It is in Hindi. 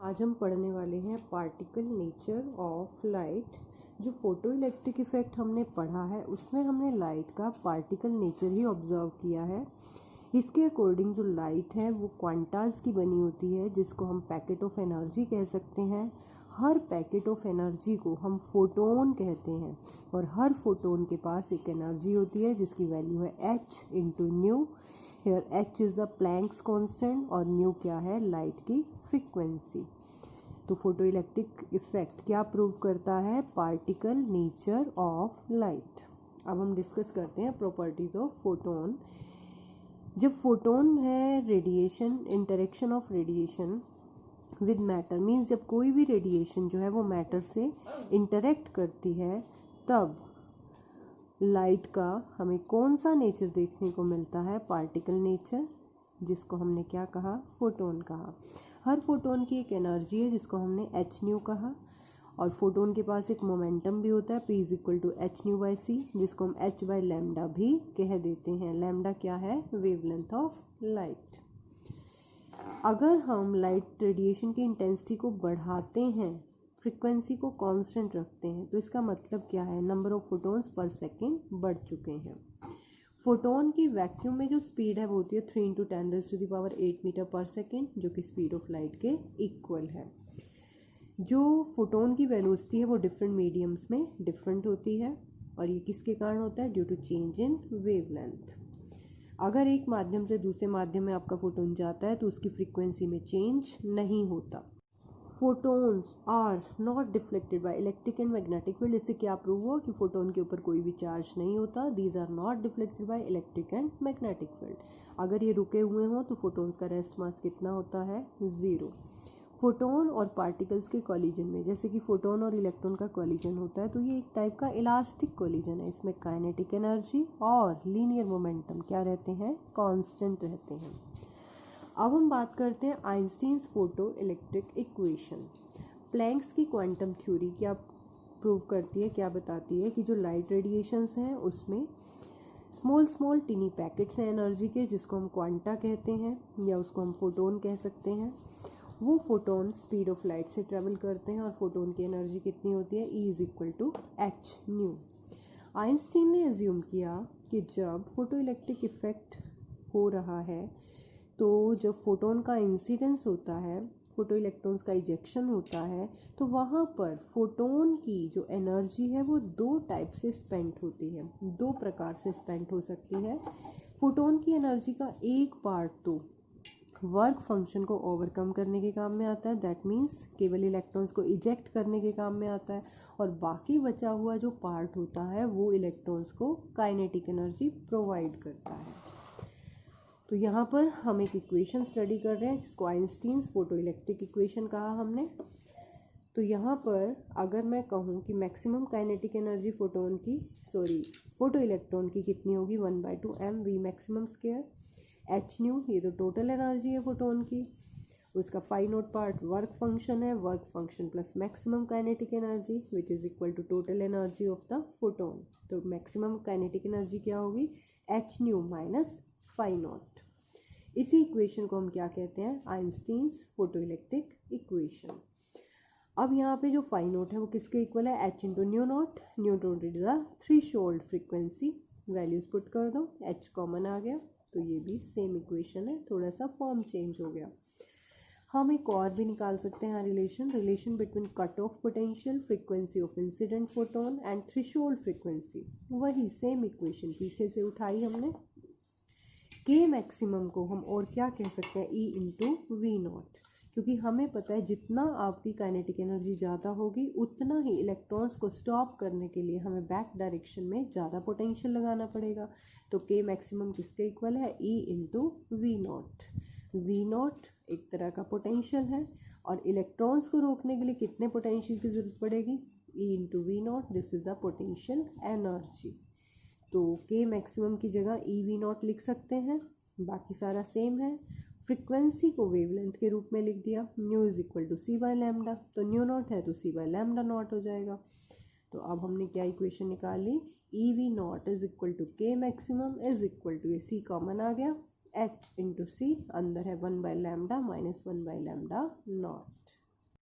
आज हम पढ़ने वाले हैं पार्टिकल नेचर ऑफ लाइट। जो फोटो इलेक्ट्रिक इफेक्ट हमने पढ़ा है उसमें हमने लाइट का पार्टिकल नेचर ही ऑब्जर्व किया है। इसके अकॉर्डिंग जो लाइट है वो क्वांटास की बनी होती है, जिसको हम पैकेट ऑफ एनर्जी कह सकते हैं। हर पैकेट ऑफ एनर्जी को हम फोटोन कहते हैं और हर फोटोन के पास एक एनर्जी होती है जिसकी वैल्यू है h into nu. Here h is the Planck's constant और न्यू क्या है, लाइट की फ्रीक्वेंसी। तो फोटो इलेक्ट्रिक इफेक्ट क्या प्रूव करता है, पार्टिकल नेचर ऑफ लाइट। अब हम डिस्कस करते हैं प्रॉपर्टीज ऑफ फोटोन। जब फोटोन है radiation, interaction of radiation with matter, means जब कोई भी रेडिएशन जो है वो मैटर से इंटरेक्ट करती है, तब लाइट का हमें कौन सा नेचर देखने को मिलता है, पार्टिकल नेचर, जिसको हमने क्या कहा, फोटोन कहा। हर फोटोन की एक एनर्जी है जिसको हमने एच न्यू कहा, और फोटोन के पास एक मोमेंटम भी होता है P is equal to h nu by c, जिसको हम h बाई लैम्डा भी कह देते हैं। लैम्डा क्या है, वेवलेंथ ऑफ लाइट। अगर हम लाइट रेडिएशन की इंटेंसिटी को बढ़ाते हैं, फ्रीक्वेंसी को कांस्टेंट रखते हैं, तो इसका मतलब क्या है, नंबर ऑफ फोटोन्स पर सेकेंड बढ़ चुके हैं। फोटोन की वैक्यूम में जो स्पीड है वो होती है 3 इंटू 10⁸ मीटर पर सेकेंड, जो कि स्पीड ऑफ लाइट के इक्वल है। जो फोटोन की वेलोसिटी है वो डिफरेंट मीडियम्स में डिफरेंट होती है, और ये किसके कारण होता है, due to change in wavelength. अगर एक माध्यम से दूसरे माध्यम में आपका फोटोन जाता है तो उसकी फ्रीक्वेंसी में चेंज नहीं होता। Photons are not deflected by electric and magnetic field. इससे क्या प्रूव हुआ कि फोटोन के ऊपर कोई भी चार्ज नहीं होता। These are not deflected by electric and magnetic field. अगर ये रुके हुए हों तो फोटोन्स का रेस्ट मास कितना होता है, 0। फोटोन और पार्टिकल्स के कॉलिजन में, जैसे कि फोटोन और इलेक्ट्रॉन का कॉलिजन होता है, तो ये एक टाइप का इलास्टिक कॉलिजन है। इसमें काइनेटिक एनर्जी और लीनियर मोमेंटम क्या रहते हैं, कांस्टेंट रहते हैं। अब हम बात करते हैं Einstein's photo electric equation. Planck's की क्वांटम थ्योरी क्या प्रूव करती है, क्या बताती है कि जो लाइट रेडिएशंस हैं उसमें स्मॉल टिनी पैकेट्स हैं एनर्जी के, जिसको हम क्वांटा कहते हैं या उसको हम फोटोन कह सकते हैं। वो फोटोन स्पीड ऑफ लाइट से ट्रेवल करते हैं और फोटोन की एनर्जी कितनी होती है, E is equal to h nu. Einstein ने एज्यूम किया कि जब फोटो इलेक्ट्रिक इफेक्ट हो रहा है, तो जब फोटोन का इंसिडेंस होता है, फोटो इलेक्ट्रॉन्स का इजेक्शन होता है, तो वहाँ पर फोटोन की जो एनर्जी है वो 2 टाइप से स्पेंड होती है, 2 प्रकार से स्पेंड हो सकती है। फोटोन की एनर्जी का एक पार्ट तो वर्क फंक्शन को ओवरकम करने के काम में आता है, दैट मीन्स केवल इलेक्ट्रॉन्स को इजेक्ट करने के काम में आता है, और बाकी बचा हुआ जो पार्ट होता है वो इलेक्ट्रॉन्स को काइनेटिक एनर्जी प्रोवाइड करता है। तो यहाँ पर हम एक इक्वेशन स्टडी कर रहे हैं जिसको आइंस्टीन्स फोटो इलेक्ट्रिक इक्वेशन कहा हमने। तो यहाँ पर अगर मैं कहूँ कि maximum kinetic energy photoelectron की कितनी होगी, 1/2 mv maximum square. H nu ये तो टोटल एनर्जी है फोटोन की, उसका phi naught part work function है, work function plus maximum kinetic energy which is equal to total energy of the photon. तो मैक्सिमम काइनेटिक एनर्जी क्या होगी, h nu minus phi naught. इसी इक्वेशन को हम क्या कहते हैं, आइंस्टीन्स फोटो इलेक्ट्रिक इक्वेशन। अब यहाँ पे जो फाई नोट है वो किसके इक्वल है, H into new not. New not is the threshold frequency. Values put कर दो, एच कॉमन आ गया, तो ये भी सेम इक्वेशन है, थोड़ा सा फॉर्म चेंज हो गया। हम एक और भी निकाल सकते हैं relation between cut off potential, frequency of incident photon and threshold frequency. वही सेम इक्वेशन पीछे से उठाई हमने। के मैक्सिमम को हम और क्या कह सकते हैं, E इंटू वी नॉट, क्योंकि हमें पता है जितना आपकी काइनेटिक एनर्जी ज़्यादा होगी उतना ही इलेक्ट्रॉन्स को स्टॉप करने के लिए हमें बैक डायरेक्शन में ज़्यादा पोटेंशियल लगाना पड़ेगा। तो के मैक्सिमम किसके इक्वल है, E into V naught. V naught एक तरह का पोटेंशियल है, और इलेक्ट्रॉन्स को रोकने के लिए कितने पोटेंशियल की ज़रूरत पड़ेगी, E into V naught, this is a potential energy. तो के मैक्सिमम की जगह ई वी नॉट लिख सकते हैं, बाकी सारा सेम है। फ्रीक्वेंसी को वेवलेंथ के रूप में लिख दिया, nu is equal to c by lambda, तो न्यू नॉट है तो सी बाय लैम्डा नॉट हो जाएगा। तो अब हमने क्या इक्वेशन निकाली, e V naught is equal to K maximum is equal to, ये सी कॉमन आ गया, एच इंटू सी, अंदर है 1 by lambda minus 1 by lambda naught.